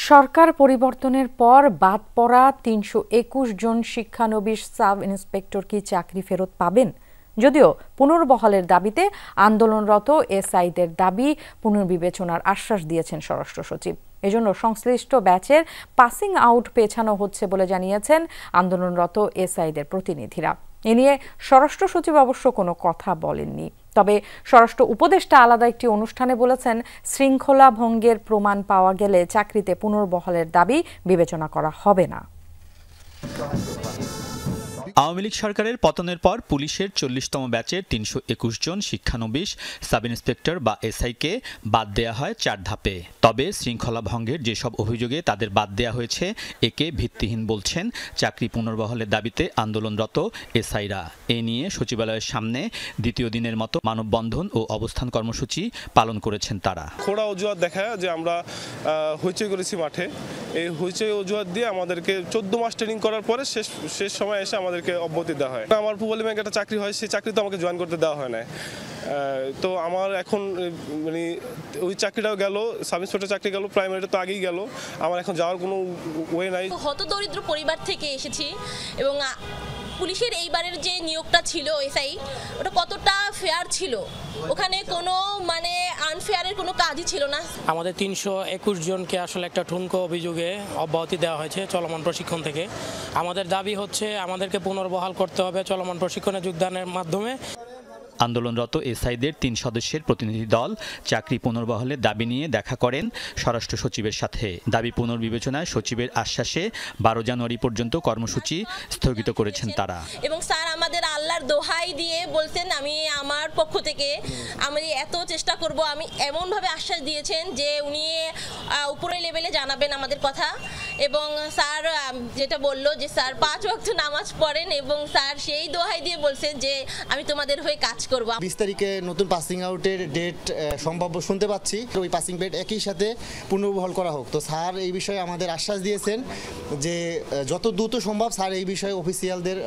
সরকার পরিবর্তনের পর বাদ পড়া ৩২১ জন শিক্ষানবিশ সাব ইন্সপেক্টর কি চাকরি ফেরত পাবেন? যদিও পুনর্বহালের দাবিতে আন্দোলনরত এসআইদের দাবি পুনর্বিবেচনার আশ্বাস দিয়েছেন স্বরাষ্ট্র সচিব। এজন্য সংশ্লিষ্ট ব্যাচের পাসিং আউট পেছানো হচ্ছে বলে জানিয়েছেন আন্দোলনরত এসআইদের প্রতিনিধিরা। এ নিয়ে স্বরাষ্ট্র সচিব অবশ্য কোনো কথা বলেননি। তবে স্বরাষ্ট্র উপদেষ্টা আলাদা একটি অনুষ্ঠানে বলেছেন, শৃঙ্খলা ভঙ্গের প্রমাণ পাওয়া গেলে চাকরিতে পুনর্বহালের দাবি বিবেচনা করা হবে না। আওয়ামী লীগ সরকারের পতনের পর পুলিশের ৪০তম ব্যাচের ৩২১ জন শিক্ষানবিশ সাব ইন্সপেক্টর বা এসআইকে বাদ দেয়া হয় ৪ ধাপে। তবে শৃঙ্খলা ভঙ্গের যেসব অভিযোগে তাদের বাদ দেয়া হয়েছে একে ভিত্তিহীন বলছেন চাকরি পুনর্বহালের দাবিতে আন্দোলনরত এসআইরা। এ নিয়ে সচিবালয়ের সামনে দ্বিতীয় দিনের মতো মানববন্ধন ও অবস্থান কর্মসূচি পালন করেছেন তারা। খোড়া অজুহাত দেখায় যে আমরা হইচই করেছি মাঠে, এই হইচই অজুহাত দিয়ে আমাদেরকে 14 মাস ট্রেনিং করার পরে শেষ সময় এসে আমাদেরকে অব্যাহতি দেওয়া হয়। আমার পূবালী ব্যাংকে একটা চাকরি হয়, সেই চাকরি তো আমাকে জয়েন করতে দেওয়া হয় না। তো আমার এখন মানে ওই চাকরিটাও গেল, সাব ইন্সপেক্টর চাকরি গেল, প্রাইমারিটা তো আগেই গেল, আমার এখন যাওয়ার কোনো ওয়ে নাই। হতদরিদ্র পরিবার থেকে এসেছি এবং পুলিশের এইবারের যে নিয়োগটা ছিল এসআই, ওটা কতটা ফেয়ার ছিল, ওখানে কোনো মানে আনফেয়ারের কোনো কাজই ছিল না। আমাদের ৩২১ জনকে আসলে একটা ঠুনকো অভিযোগে অব্যাহতি দেওয়া হয়েছে চলমান প্রশিক্ষণ থেকে। আমাদের দাবি হচ্ছে আমাদেরকে পুনর্বহাল করতে হবে চলমান প্রশিক্ষণে যোগদানের মাধ্যমে। আন্দোলনরত এসআইদের ৩ সদস্যের প্রতিনিধি দল চাকরি পুনর্বহালের দাবি নিয়ে দেখা করেন স্বরাষ্ট্র সচিবের সাথে। দাবি পুনর্বিবেচনায় সচিবের আশ্বাসে ১২ জানুয়ারি পর্যন্ত কর্মসূচি স্থগিত করেছেন তারা। এবং স্যার আমাদের আল্লাহর দোহাই দিয়ে বলছেন, আমি আমার পক্ষ থেকে আমি এত চেষ্টা করব, আমি এমনভাবে আশ্বাস দিয়েছেন যে উনি উপরের লেভেলে জানাবেন আমাদের কথা। এবং স্যার যেটা বললো যে স্যার 5 ওয়াক্ত নামাজ পড়েন এবং স্যার সেই দোহাই দিয়ে বলছেন যে আমি তোমাদের হয়ে কাজ 20 তারিখে নতুন পাসিং আউটের ডেট সম্ভাব্য শুনতে পাচ্ছি। ওই পাসিং ডেট একই সাথে পুনর্বহাল করা হোক। তো স্যার এই বিষয়ে আমাদের আশ্বাস দিয়েছেন যে যত দ্রুত সম্ভব স্যার এই বিষয়ে অফিসিয়ালদের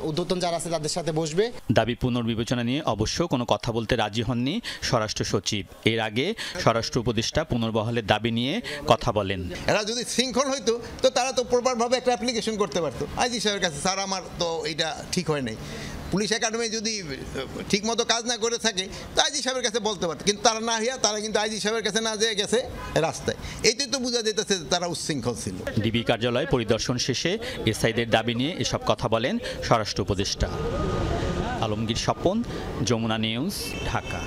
ঊর্ধ্বতন যারা আছে তাদের সাথে বসবে। দাবি পুনর্বিবেচনা নিয়ে অবশ্য কোনো কথা বলতে রাজি হননি স্বরাষ্ট্র সচিব। এর আগে স্বরাষ্ট্র উপদেষ্টা পুনর্বহালের দাবি নিয়ে কথা বলেন। এরা যদি শৃঙ্খল হইতো তো তারা তো প্রপারভাবে একটা অ্যাপ্লিকেশন করতে পারতো আইজি সাহেবের কাছে, স্যার আমার তো এটা ঠিক হয় নাই। পুলিশ একাডেমি যদি ঠিকমতো কাজ না করে থাকে তো আইজি সাহেবের কাছে বলতে পারতো, কিন্তু তারা না হইয়া তারা কিন্তু আইজি সাহেবের কাছে না যেয়ে গেছে রাস্তায়। এইটাই তো বোঝা যেতেছে তারা উচ্ছৃঙ্খল ছিল। ডিবি কার্যালয় পরিদর্শন শেষে এসআইদের দাবি নিয়ে এসব কথা বলেন স্বরাষ্ট্র উপদেষ্টা। আলমগীর স্বপন, যমুনা নিউজ, ঢাকা।